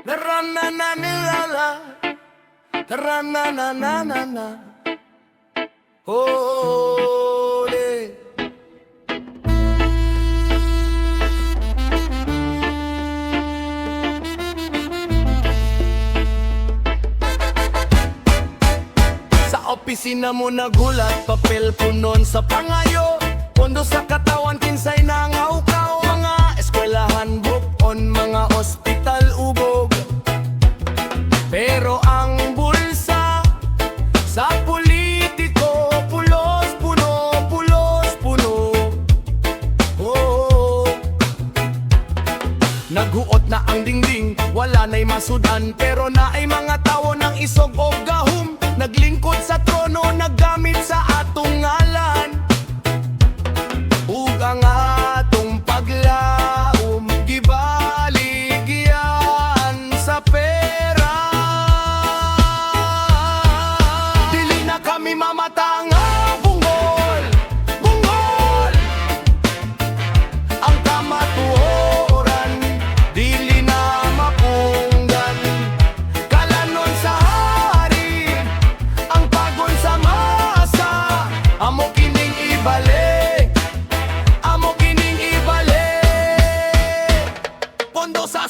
Tra-na-na-ni-la-la, tra-na-na-na-na-na. Ole. Sa opisina mo nagulat, papel punon sa pangayo, pondo sa katawan, kinsay nangaukaw. Mga eskwelahan bukon, mga ospital ubog, pero ang bulsa sa politiko pulos puno, pulos puno. Oh. Naghuot na ang dingding, wala na'y masudan, pero naay mga tawo ng isog o gahum. Naglingkod sa trono, naggamit sa atong ngalan, ug ang atong paglaom gibaligyan sa pera. Dili na kami mamatang bungol, bungol. Ang kamatuoran dili na mapunggan. Kalanon sa hari, ang pagon sa masa, amo kining ibalik, amo kining ibalik. Pondo sa